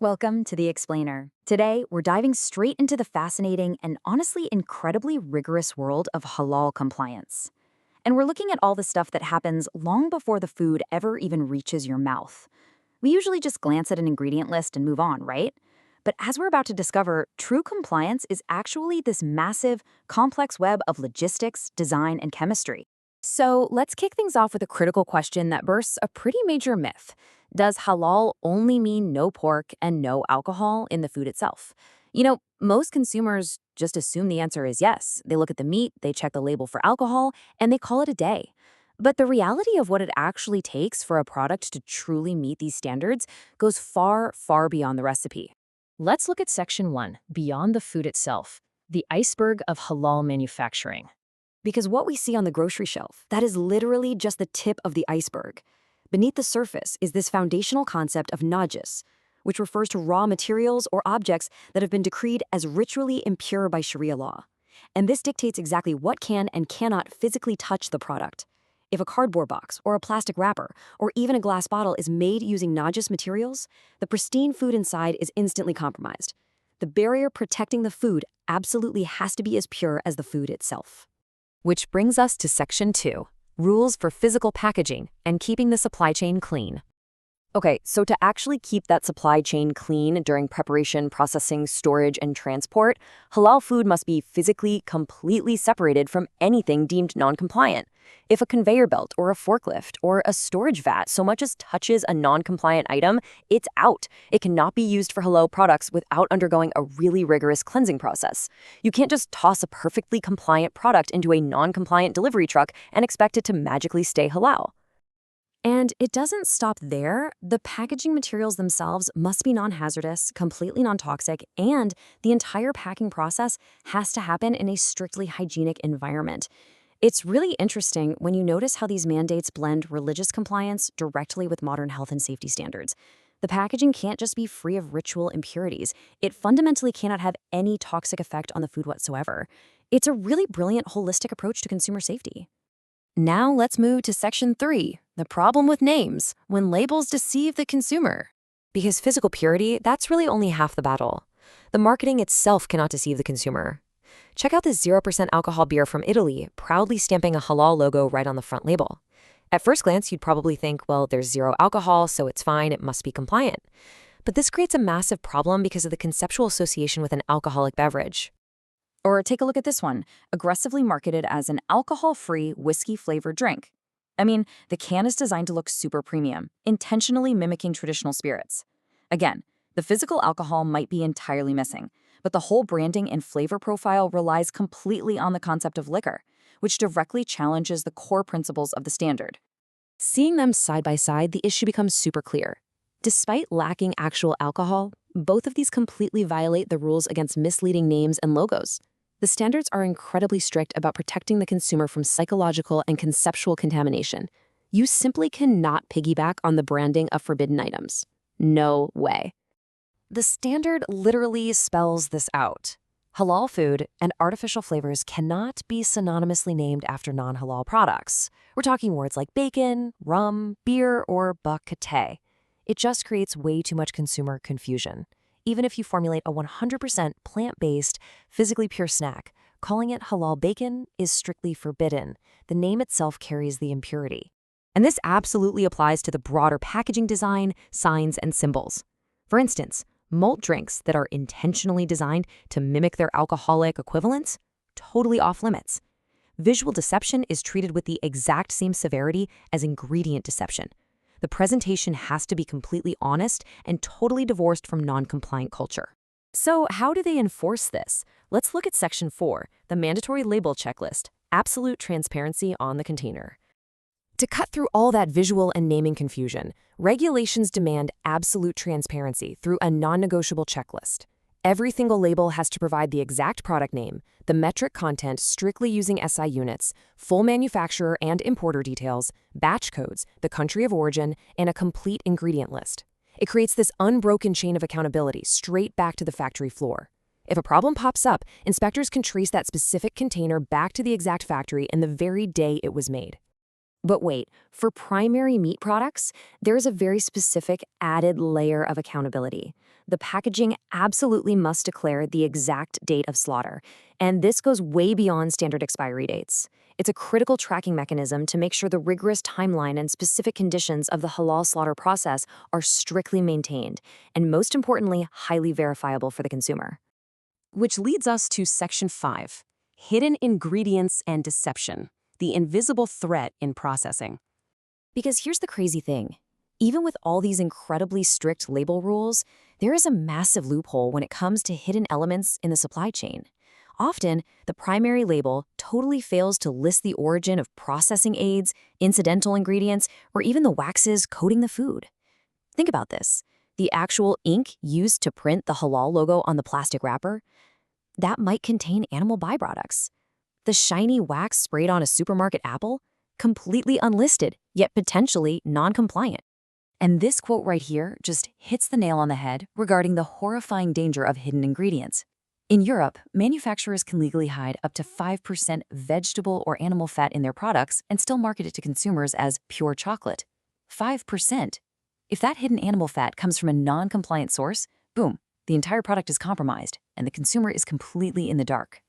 Welcome to The Explainer. Today, we're diving straight into the fascinating and honestly incredibly rigorous world of halal compliance. And we're looking at all the stuff that happens long before the food ever even reaches your mouth. We usually just glance at an ingredient list and move on, right? But as we're about to discover, true compliance is actually this massive, complex web of logistics, design, and chemistry. So let's kick things off with a critical question that bursts a pretty major myth. Does halal only mean no pork and no alcohol in the food itself? Most consumers just assume the answer is yes. They look at the meat, they check the label for alcohol, and they call it a day. But the reality of what it actually takes for a product to truly meet these standards goes far, far beyond the recipe. Let's look at Section 1, Beyond the Food Itself, the iceberg of halal manufacturing. Because what we see on the grocery shelf, that is literally just the tip of the iceberg. Beneath the surface is this foundational concept of najis, which refers to raw materials or objects that have been decreed as ritually impure by Sharia law. And this dictates exactly what can and cannot physically touch the product. If a cardboard box or a plastic wrapper or even a glass bottle is made using najis materials, the pristine food inside is instantly compromised. The barrier protecting the food absolutely has to be as pure as the food itself. Which brings us to Section 2, Rules for Physical Packaging and Keeping the Supply Chain Clean. Okay, so to actually keep that supply chain clean during preparation, processing, storage, and transport, halal food must be physically completely separated from anything deemed non-compliant. If a conveyor belt or a forklift or a storage vat so much as touches a non-compliant item, it's out. It cannot be used for halal products without undergoing a really rigorous cleansing process. You can't just toss a perfectly compliant product into a non-compliant delivery truck and expect it to magically stay halal. And it doesn't stop there. The packaging materials themselves must be non-hazardous, completely non-toxic, and the entire packing process has to happen in a strictly hygienic environment. It's really interesting when you notice how these mandates blend religious compliance directly with modern health and safety standards. The packaging can't just be free of ritual impurities. It fundamentally cannot have any toxic effect on the food whatsoever. It's a really brilliant holistic approach to consumer safety. Now let's move to Section 3, the problem with names, when labels deceive the consumer. Because physical purity, that's really only half the battle. The marketing itself cannot deceive the consumer. Check out this 0% alcohol beer from Italy, proudly stamping a halal logo right on the front label. At first glance, you'd probably think, well, there's zero alcohol, so it's fine, it must be compliant. But this creates a massive problem because of the conceptual association with an alcoholic beverage. Or take a look at this one, aggressively marketed as an alcohol-free, whiskey-flavored drink. I mean, the can is designed to look super premium, intentionally mimicking traditional spirits. Again, the physical alcohol might be entirely missing, but the whole branding and flavor profile relies completely on the concept of liquor, which directly challenges the core principles of the standard. Seeing them side by side, the issue becomes super clear. Despite lacking actual alcohol, both of these completely violate the rules against misleading names and logos. The standards are incredibly strict about protecting the consumer from psychological and conceptual contamination. You simply cannot piggyback on the branding of forbidden items. No way. The standard literally spells this out. Halal food and artificial flavors cannot be synonymously named after non-halal products. We're talking words like bacon, rum, beer, or bakate. It just creates way too much consumer confusion. Even if you formulate a 100% plant-based, physically pure snack, calling it halal bacon is strictly forbidden. The name itself carries the impurity. And this absolutely applies to the broader packaging design, signs, and symbols. For instance, malt drinks that are intentionally designed to mimic their alcoholic equivalents, totally off limits. Visual deception is treated with the exact same severity as ingredient deception. The presentation has to be completely honest and totally divorced from non-compliant culture. So how do they enforce this? Let's look at Section 4, the mandatory label checklist, absolute transparency on the container. To cut through all that visual and naming confusion, regulations demand absolute transparency through a non-negotiable checklist. Every single label has to provide the exact product name, the metric content strictly using SI units, full manufacturer and importer details, batch codes, the country of origin, and a complete ingredient list. It creates this unbroken chain of accountability straight back to the factory floor. If a problem pops up, inspectors can trace that specific container back to the exact factory and the very day it was made. But wait, for primary meat products, there is a very specific added layer of accountability. the packaging absolutely must declare the exact date of slaughter, and this goes way beyond standard expiry dates. It's a critical tracking mechanism to make sure the rigorous timeline and specific conditions of the halal slaughter process are strictly maintained, and most importantly, highly verifiable for the consumer. Which leads us to Section 5, Hidden Ingredients and Deception, the invisible threat in processing. Because here's the crazy thing. Even with all these incredibly strict label rules, there is a massive loophole when it comes to hidden elements in the supply chain. Often, the primary label totally fails to list the origin of processing aids, incidental ingredients, or even the waxes coating the food. Think about this. The actual ink used to print the halal logo on the plastic wrapper, that might contain animal byproducts. The shiny wax sprayed on a supermarket apple, completely unlisted, yet potentially non-compliant. And this quote right here just hits the nail on the head regarding the horrifying danger of hidden ingredients. In Europe, manufacturers can legally hide up to 5% vegetable or animal fat in their products and still market it to consumers as pure chocolate. 5%. If that hidden animal fat comes from a non-compliant source, boom, the entire product is compromised, and the consumer is completely in the dark.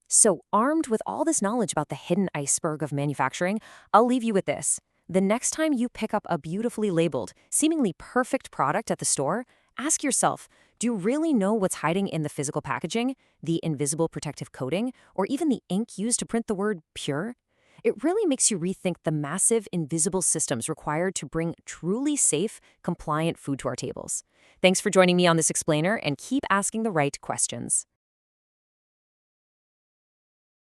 So, armed with all this knowledge about the hidden iceberg of manufacturing, I'll leave you with this. The next time you pick up a beautifully labeled, seemingly perfect product at the store, ask yourself, do you really know what's hiding in the physical packaging, the invisible protective coating, or even the ink used to print the word pure? It really makes you rethink the massive invisible systems required to bring truly safe, compliant food to our tables. Thanks for joining me on this explainer, and keep asking the right questions.